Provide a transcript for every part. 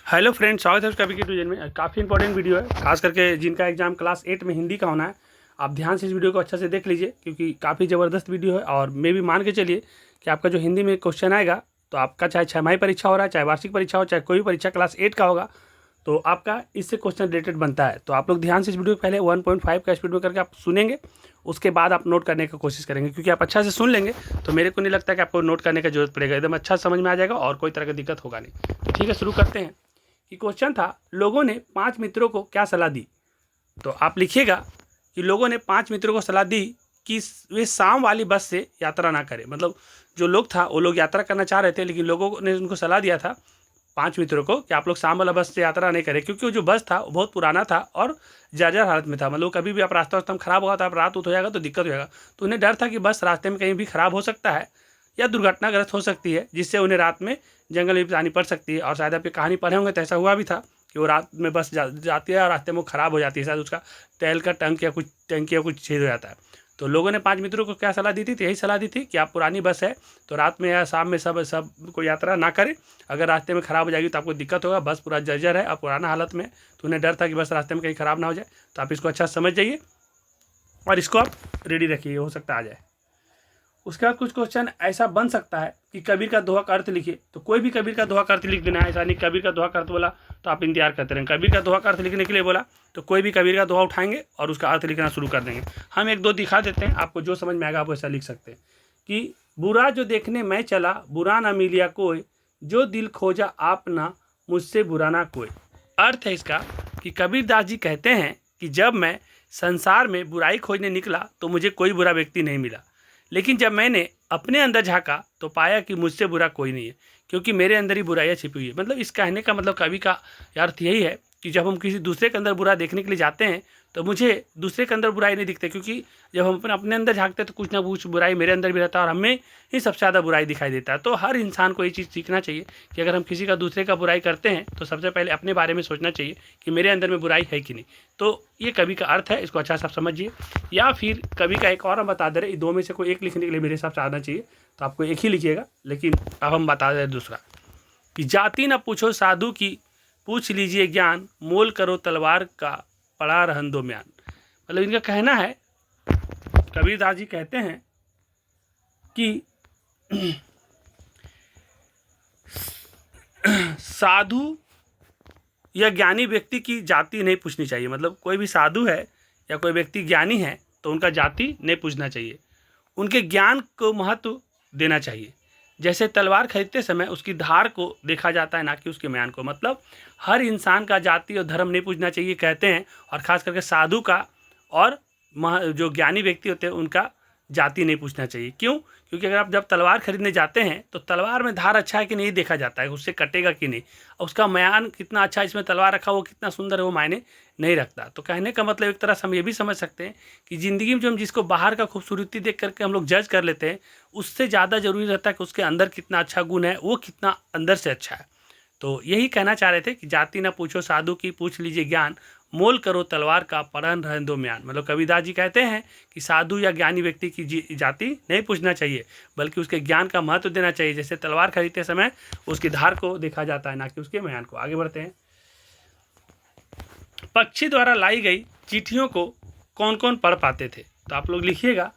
Hello friends, स्वागत है उसका विकेट विजन में। काफ़ी इंपॉर्टेंट वीडियो है, खास करके जिनका एग्जाम क्लास 8 में हिंदी का होना है। आप ध्यान से इस वीडियो को अच्छा से देख लीजिए, क्योंकि काफ़ी ज़बरदस्त वीडियो है। और मैं भी मान के चलिए कि आपका जो हिंदी में क्वेश्चन आएगा, तो आपका चाहे छमाही परीक्षा हो रहा है, चाहे वार्षिक परीक्षा हो, चाहे कोई भी परीक्षा क्लास 8 का होगा, तो आपका इससे क्वेश्चन रिलेटेड बनता है। तो आप लोग ध्यान से इस वीडियो को पहले 1.5 का स्पीड में करके आप सुनेंगे, उसके बाद आप नोट करने की कोशिश करेंगे। क्योंकि आप अच्छा से सुन लेंगे तो मेरे को नहीं लगता कि आपको नोट करने की जरूरत पड़ेगा, एकदम अच्छा समझ में आ जाएगा और कोई तरह की दिक्कत होगा नहीं। तो ठीक है, शुरू करते हैं। कि क्वेश्चन था, लोगों ने 5 मित्रों को क्या सलाह दी। तो आप लिखिएगा कि लोगों ने 5 मित्रों को सलाह दी कि वे शाम वाली बस से यात्रा ना करें। मतलब जो लोग था वो लोग यात्रा करना चाह रहे थे, लेकिन लोगों ने उनको सलाह दिया था 5 मित्रों को कि आप लोग शाम वाला बस से यात्रा नहीं करें, क्योंकि वो जो बस था वो बहुत पुराना था और जर्जर हालत में था। मतलब कभी भी आप रास्ता खराब होगा, तो आप रात उत हो जाएगा तो दिक्कत हो जाएगा। तो उन्हें डर था कि बस रास्ते में कहीं भी खराब हो सकता है या दुर्घटनाग्रस्त हो सकती है, जिससे उन्हें रात में जंगल में जानी पड़ सकती है। और शायद आप ये कहानी पढ़े होंगे तो ऐसा हुआ भी था कि वो रात में बस जाती है और रास्ते में वो खराब हो जाती है, शायद उसका तेल का टंकी या कुछ छेद हो जाता है। तो लोगों ने 5 मित्रों को क्या सलाह दी थी, तो यही सलाह दी थी कि आप पुरानी बस है तो रात में या शाम में सब को यात्रा ना करें। अगर रास्ते में खराब हो जाएगी तो आपको दिक्कत होगा, बस पूरा जर्जर है और पुराना हालत में, तो उन्हें डर था कि बस रास्ते में कहीं खराब ना हो जाए। तो आप इसको अच्छा समझ जाइए और इसको आप रेडी रखिए, हो सकता आ जाए। उसके बाद कुछ क्वेश्चन ऐसा बन सकता है कि कबीर का दोहा का अर्थ लिखिए। तो कोई भी कबीर का दोहा का अर्थ लिख देना है, ऐसा नहीं कबीर का दोहा का अर्थ बोला तो आप इंतजार करते रहें। कबीर का दोहा का अर्थ लिखने के लिए बोला तो कोई भी कबीर का दोहा उठाएंगे और उसका अर्थ लिखना शुरू कर देंगे। हम एक दो दिखा देते हैं, आपको जो समझ में आएगा आप वैसा लिख सकते हैं। कि बुरा जो देखने मैं चला, बुरा ना मिलिया कोई, जो दिल खोजा आपना, मुझसे बुरा ना कोई। अर्थ है इसका कि कबीर दास जी कहते हैं कि जब मैं संसार में बुराई खोजने निकला तो मुझे कोई बुरा व्यक्ति नहीं मिला, लेकिन जब मैंने अपने अंदर झांका तो पाया कि मुझसे बुरा कोई नहीं है, क्योंकि मेरे अंदर ही बुराइयाँ छिपी हुई है। मतलब इस कहने का मतलब कवि का अर्थ यही है कि जब हम किसी दूसरे के अंदर बुरा देखने के लिए जाते हैं तो मुझे दूसरे के अंदर बुराई नहीं दिखती, क्योंकि जब हम अपने अंदर झांकते हैं तो कुछ ना कुछ बुराई मेरे अंदर भी रहता है और हमें ही सबसे ज़्यादा बुराई दिखाई देता है। तो हर इंसान को ये चीज़ सीखना चाहिए कि अगर हम किसी का दूसरे का बुराई करते हैं तो सबसे पहले अपने बारे में सोचना चाहिए कि मेरे अंदर में बुराई है कि नहीं। तो ये कवि का अर्थ है, इसको अच्छा सा समझिए। या फिर कवि का एक और हम बता दे रहे, दो में से कोई एक लिखने के लिए मेरे हिसाब से आना चाहिए, तो आपको एक ही लिखिएगा। लेकिन अब हम बता दे रहे दूसरा कि जाति न पूछो साधु की, पूछ लीजिए ज्ञान, मोल करो तलवार का, पड़ा रहन दो म्यान। मतलब इनका कहना है, कबीरदास जी कहते हैं कि साधु या ज्ञानी व्यक्ति की जाति नहीं पूछनी चाहिए। मतलब कोई भी साधु है या कोई व्यक्ति ज्ञानी है तो उनका जाति नहीं पूछना चाहिए, उनके ज्ञान को महत्व देना चाहिए। जैसे तलवार खरीदते समय उसकी धार को देखा जाता है, ना कि उसके म्यान को। मतलब हर इंसान का जाति और धर्म नहीं पूछना चाहिए कहते हैं, और ख़ास करके साधु का और जो ज्ञानी व्यक्ति होते हैं उनका जाति नहीं पूछना चाहिए। क्यों? क्योंकि अगर आप जब तलवार खरीदने जाते हैं तो तलवार में धार अच्छा है कि नहीं देखा जाता है, उससे कटेगा कि नहीं, और उसका म्यान कितना अच्छा है, इसमें तलवार रखा वो कितना सुंदर है, वो मायने नहीं रखता। तो कहने का मतलब एक तरह से हम ये भी समझ सकते हैं कि ज़िंदगी में जो हम जिसको बाहर का खूबसूरती देख करके हम लोग जज कर लेते हैं, उससे ज़्यादा ज़रूरी रहता है कि उसके अंदर कितना अच्छा गुण है, वो कितना अंदर से अच्छा है। तो यही कहना चाह रहे थे कि जाति ना पूछो साधु की, पूछ लीजिए ज्ञान, मोल करो तलवार का, पढ़न रहन दो म्यान। मतलब कबीरदास जी कहते हैं कि साधु या ज्ञानी व्यक्ति की जाति नहीं पूछना चाहिए, बल्कि उसके ज्ञान का महत्व देना चाहिए। जैसे तलवार खरीदते समय उसकी धार को देखा जाता है, ना कि उसके म्यान को। आगे बढ़ते हैं। पक्षी द्वारा लाई गई चिट्ठियों को कौन कौन पढ़ पाते थे। तो आप लोग लिखिएगा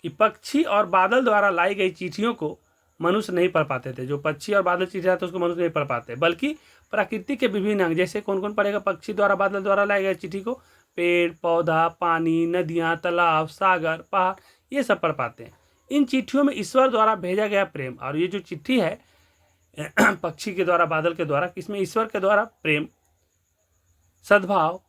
कि पक्षी और बादल द्वारा लाई गई चिट्ठियों को मनुष्य नहीं पढ़ पाते थे। जो पक्षी और बादल चिट्ठी आते उसको मनुष्य नहीं पढ़ पाते, बल्कि प्रकृति के विभिन्न अंग, जैसे कौन कौन पढ़ेगा पक्षी द्वारा बादल द्वारा लाई गई चिट्ठी को, पेड़ पौधा, पानी, नदियाँ, तालाब, सागर, पहाड़, ये सब पढ़ पाते हैं। इन चिट्ठियों में ईश्वर द्वारा भेजा गया प्रेम, और ये जो चिट्ठी है पक्षी के द्वारा बादल के द्वारा, इसमें ईश्वर के द्वारा प्रेम, सद्भाव,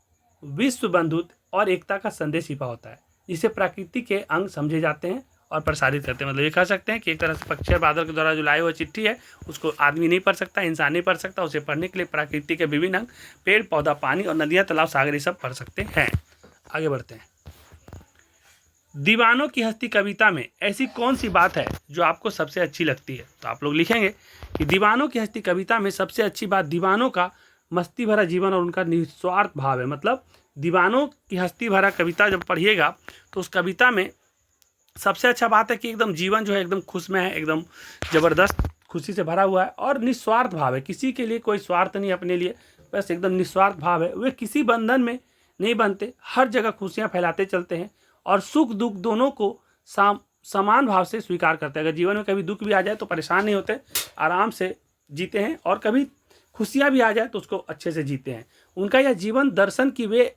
विश्व बंधुत्व और एकता का संदेश छिपा होता है, जिसे प्रकृति के अंग समझे जाते हैं और प्रसारित करते हैं। मतलब ये कह सकते हैं कि एक तरह से पक्षी और बादल के द्वारा जो लाए हुए चिट्ठी है उसको आदमी नहीं पढ़ सकता, इंसान नहीं पढ़ सकता। उसे पढ़ने के लिए प्रकृति के विभिन्न अंग, पेड़ पौधा, पानी और नदियाँ, तालाब, सागर, ये सब पढ़ सकते हैं। आगे बढ़ते हैं। दीवानों की हस्ती कविता में ऐसी कौन सी बात है जो आपको सबसे अच्छी लगती है। तो आप लोग लिखेंगे कि दीवानों की हस्ती कविता में सबसे अच्छी बात दीवानों का मस्ती भरा जीवन और उनका निस्वार्थ भाव है। मतलब दीवानों की हस्ती भरा कविता जब पढ़िएगा तो उस कविता में सबसे अच्छा बात है कि एकदम जीवन जो है एकदम खुश में है, एकदम ज़बरदस्त खुशी से भरा हुआ है और निस्वार्थ भाव है, किसी के लिए कोई स्वार्थ नहीं, अपने लिए बस एकदम निस्वार्थ भाव है। वे किसी बंधन में नहीं बनते, हर जगह खुशियाँ फैलाते चलते हैं और सुख दुख दोनों को समान भाव से स्वीकार करते हैं। अगर जीवन में कभी दुख भी आ जाए तो परेशान नहीं होते, आराम से जीते हैं, और कभी खुशियाँ भी आ जाए तो उसको अच्छे से जीते हैं। उनका यह जीवन दर्शन की वे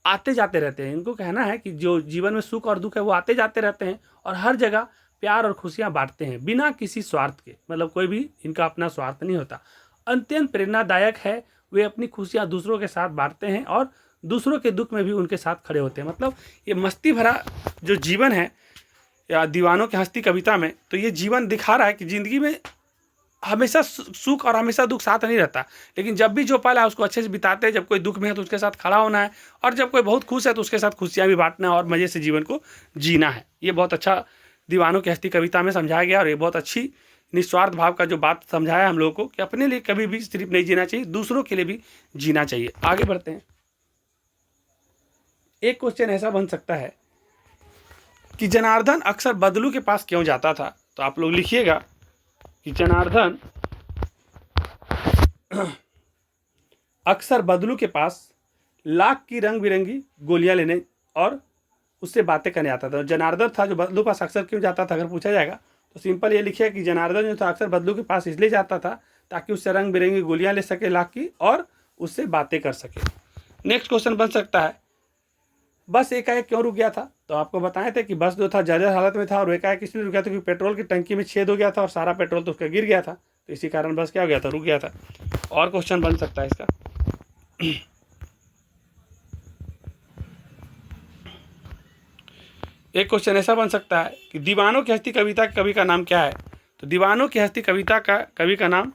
आते जाते रहते हैं। इनको कहना है कि जो जीवन में सुख और दुख है वो आते जाते रहते हैं और हर जगह प्यार और खुशियाँ बांटते हैं बिना किसी स्वार्थ के, मतलब कोई भी इनका अपना स्वार्थ नहीं होता। अत्यंत प्रेरणादायक है, वे अपनी खुशियाँ दूसरों के साथ बांटते हैं और दूसरों के दुख में भी उनके साथ खड़े होते हैं। मतलब ये मस्ती भरा जो जीवन है या दीवानों की हस्ती कविता में, तो ये जीवन दिखा रहा है कि ज़िंदगी में हमेशा सुख और हमेशा दुख साथ नहीं रहता, लेकिन जब भी जो पल है उसको अच्छे से बिताते हैं। जब कोई दुख में है तो उसके साथ खड़ा होना है, और जब कोई बहुत खुश है तो उसके साथ खुशियाँ भी बांटना है और मज़े से जीवन को जीना है। ये बहुत अच्छा दीवानों की हस्ती कविता में समझाया गया और ये बहुत अच्छी निस्वार्थ भाव का जो बात समझाया हम लोगों को कि अपने लिए कभी भी सिर्फ नहीं जीना चाहिए, दूसरों के लिए भी जीना चाहिए। आगे बढ़ते हैं। एक क्वेश्चन ऐसा बन सकता है कि जनार्दन अक्सर बदलू के पास क्यों जाता था? तो आप लोग लिखिएगा कि जनार्दन अक्सर बदलू के पास लाख की रंग बिरंगी गोलियां लेने और उससे बातें करने आता था। जनार्दन था जो बदलू के पास अक्सर क्यों जाता था, अगर पूछा जाएगा तो सिंपल ये लिखिए कि जनार्दन जो था अक्सर बदलू के पास इसलिए जाता था ताकि उससे रंग बिरंगी गोलियां ले सके लाख की और उससे बातें कर सके। नेक्स्ट क्वेश्चन बन सकता है, बस एकाएक क्यों रुक गया था? तो आपको बताए थे कि बस जो था जर्जर हालत में था और एकाएक इसलिए रुक गया था क्योंकि पेट्रोल की टंकी में छेद हो गया था और सारा पेट्रोल तो उसका गिर गया था, तो इसी कारण बस क्या हो गया था, रुक गया था। और क्वेश्चन बन सकता है इसका, एक क्वेश्चन ऐसा बन सकता है कि दीवानों की हस्ती कविता के कवि का नाम क्या है? तो दीवानों की हस्ती कविता का कवि का नाम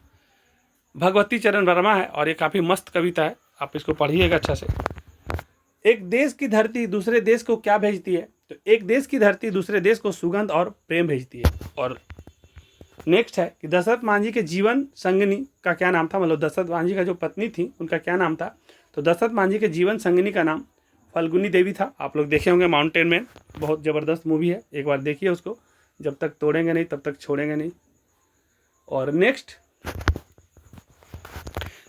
भगवती चरण वर्मा है और ये काफ़ी मस्त कविता है, आप इसको पढ़िएगा अच्छा से। एक देश की धरती दूसरे देश को क्या भेजती है? तो एक देश की धरती दूसरे देश को सुगंध और प्रेम भेजती है। और नेक्स्ट है कि दशरथ मांझी के जीवन संगिनी का क्या नाम था? मतलब दशरथ मांझी का जो पत्नी थी उनका क्या नाम था? तो दशरथ मांझी के जीवन संगिनी का नाम फल्गुनी देवी था। आप लोग देखे होंगे माउंटेन मैन, बहुत ज़बरदस्त मूवी है, एक बार देखिए उसको, जब तक तोड़ेंगे नहीं तब तक छोड़ेंगे नहीं। और नेक्स्ट,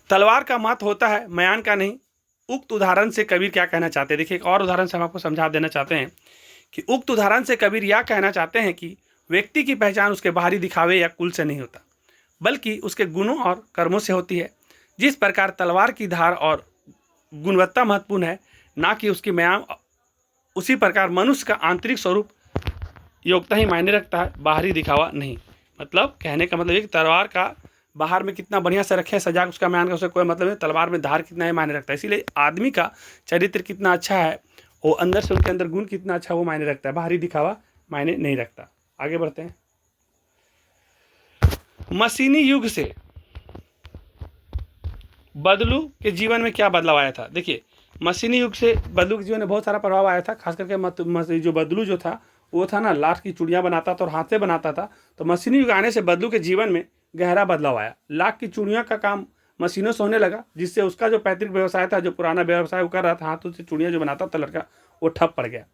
तलवार का मत होता है मयान का नहीं, उक्त उदाहरण से कबीर क्या कहना चाहते हैं? देखिए एक और उदाहरण से हम आपको समझा देना चाहते हैं कि उक्त उदाहरण से कबीर यह कहना चाहते हैं कि व्यक्ति की पहचान उसके बाहरी दिखावे या कुल से नहीं होता, बल्कि उसके गुणों और कर्मों से होती है। जिस प्रकार तलवार की धार और गुणवत्ता महत्वपूर्ण है, ना कि उसकी म्यान, उसी प्रकार मनुष्य का आंतरिक स्वरूप योग्यता ही मायने रखता है, बाहरी दिखावा नहीं। मतलब कहने का मतलब ये कि तलवार का बाहर में कितना बढ़िया से रखे सजा उसका म्यान का उससे कोई मतलब नहीं, तलवार में धार कितना है मायने रखता है। इसीलिए आदमी का चरित्र कितना अच्छा है, वो अंदर से उनके अंदर गुण कितना अच्छा वो मायने रखता है, बाहरी दिखावा मायने नहीं रखता। आगे बढ़ते हैं। मशीनी युग से बदलू के जीवन में क्या बदलाव आया था? देखिए मशीनी युग से बदलू के जीवन में बहुत सारा प्रभाव आया था, खास करके जो बदलू जो था वो था ना लाख की चूड़ियाँ बनाता था और हाथ से बनाता था। तो मशीनी युग आने से बदलू के जीवन में गहरा बदलाव आया। लाख की चूड़ियों का काम मशीनों से होने लगा, जिससे उसका जो पैतृक व्यवसाय था, जो पुराना व्यवसाय वो कर रहा था, हाथों से चूड़ियाँ जो बनाता था लड़का, वो ठप पड़ गया।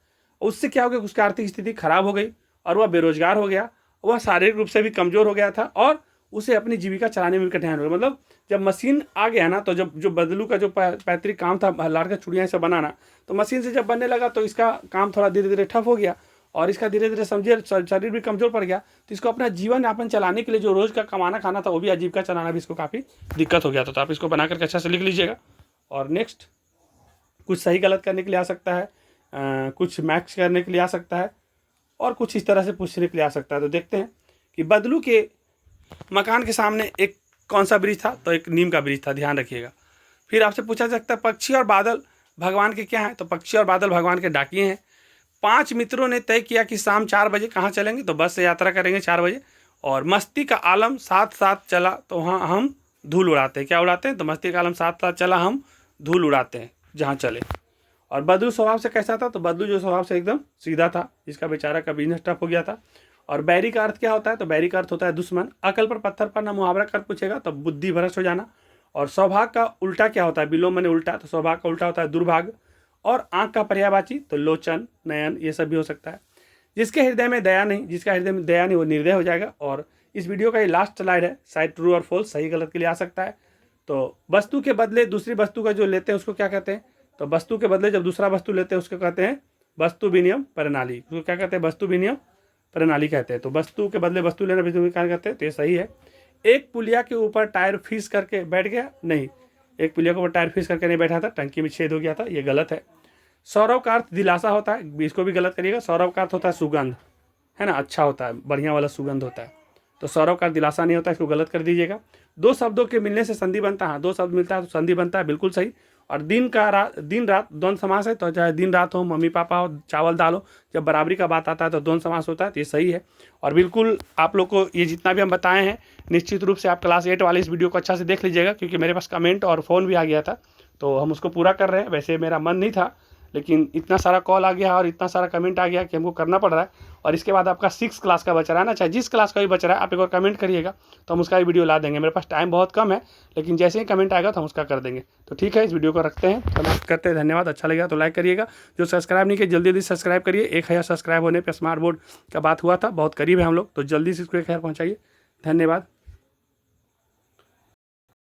उससे क्या हो गया, उसकी आर्थिक स्थिति खराब हो गई और वह बेरोजगार हो गया, वह शारीरिक रूप से भी कमज़ोर हो गया था और उसे अपनी जीविका चलाने में भी कठिनाई हो गई। मतलब जब मशीन आ गया ना, तो जब जो बदलू का जो पैतृक काम था लाड़ का चूड़ियाँ से बनाना, तो मशीन से जब बनने लगा तो इसका काम थोड़ा धीरे धीरे ठप हो गया और इसका धीरे धीरे समझिए शरीर भी कमज़ोर पड़ गया। तो इसको अपना जीवन यापन चलाने के लिए जो रोज़ का कमाना खाना था वो भी आजीविका चलाना भी इसको काफ़ी दिक्कत हो गया था। तो आप इसको बना करके अच्छा से लिख लीजिएगा। और नेक्स्ट, कुछ सही गलत करने के लिए आ सकता है, कुछ मैक्स करने के लिए आ सकता है और कुछ इस तरह से पूछने के लिए आ सकता है। तो देखते हैं कि बदलू के मकान के सामने एक कौन सा ब्रिज था? तो एक नीम का ब्रिज था, ध्यान रखिएगा। फिर आपसे पूछा जा सकता है पक्षी और बादल भगवान के क्या हैं? तो पक्षी और बादल भगवान के डाकिए हैं। 5 मित्रों ने तय किया कि शाम 4 बजे कहाँ चलेंगे? तो बस से यात्रा करेंगे 4 बजे। और मस्ती का आलम साथ साथ चला तो वहाँ हम धूल उड़ाते हैं। क्या उड़ाते हैं? तो मस्ती का आलम साथ साथ चला हम धूल उड़ाते हैं जहाँ चले। और बदलू स्वभाव से कैसा था? तो बदलू जो स्वभाव से एकदम सीधा था, जिसका बेचारा का बिजनेस टफ हो गया था। और बैरी का अर्थ क्या होता है? तो बैरी का अर्थ होता है दुश्मन। अकल पर पत्थर पर ना मुहावरा कर पूछेगा तो बुद्धि भ्रष्ट हो जाना। और सौभाग्य का उल्टा क्या होता है? विलोम माने उल्टा, तो सौभाग्य का उल्टा होता है दुर्भाग्य। और आँख का पर्यायवाची तो लोचन, नयन, ये सब भी हो सकता है। जिसके हृदय में दया नहीं, जिसका हृदय में दया नहीं वो निर्दय हो जाएगा। और इस वीडियो का ये लास्ट स्लाइड है, शायद ट्रू और फॉल्स सही गलत के लिए आ सकता है। तो वस्तु के बदले दूसरी वस्तु का जो लेते हैं उसको क्या कहते हैं? तो वस्तु के बदले जब दूसरा वस्तु लेते हैं उसको कहते हैं वस्तु विनिमय प्रणाली। उसको क्या कहते हैं? वस्तु विनिमय प्रणाली कहते हैं। तो वस्तु के बदले वस्तु लेना भी क्या कहते हैं? तो ये सही है। एक पुलिया के ऊपर टायर फीस करके बैठ गया, नहीं, एक पुलिया के ऊपर टायर फीस करके नहीं बैठा था, टंकी में छेद हो गया था, ये गलत है। सौरव का अर्थ दिलासा होता है, इसको भी गलत करिएगा। सौरव का अर्थ होता है सुगंध, है ना, अच्छा होता है, बढ़िया वाला सुगंध होता है। तो सौरव का दिलासा नहीं होता, इसको गलत कर दीजिएगा। दो शब्दों के मिलने से संधि बनता है, हाँ, दो शब्द मिलता है तो संधि बनता है, बिल्कुल सही। और दिन रात द्वंद्व समास है, तो चाहे दिन रात हो, मम्मी पापा हो, चावल दाल हो, जब बराबरी का बात आता है तो द्वंद्व समास होता है, तो ये सही है। और बिल्कुल आप लोग को ये जितना भी हम बताए हैं निश्चित रूप से आप क्लास 8 वाले इस वीडियो को अच्छा से देख लीजिएगा, क्योंकि मेरे पास कमेंट और फ़ोन भी आ गया था, तो हम उसको पूरा कर रहे हैं। वैसे मेरा मन नहीं था, लेकिन इतना सारा कॉल आ गया और इतना सारा कमेंट आ गया कि हमको करना पड़ रहा है। और इसके बाद आपका 6 क्लास का बच रहा है ना, चाहे जिस क्लास का भी बच रहा है, आप एक और कमेंट करिएगा तो हम उसका भी वीडियो ला देंगे। मेरे पास टाइम बहुत कम है, लेकिन जैसे ही कमेंट आएगा तो हम उसका कर देंगे। तो ठीक है, इस वीडियो को रखते हैं, समाप्त करते हैं। धन्यवाद। अच्छा लगेगा तो लाइक करिएगा, जो सब्सक्राइब नहीं किया जल्दी जल्दी सब्सक्राइब करिए। 1000 सब्सक्राइब होने पर स्मार्ट बोर्ड का बात हुआ था, बहुत करीब है हम लोग, तो जल्दी से इसको 1000 पहुँचाइए। धन्यवाद।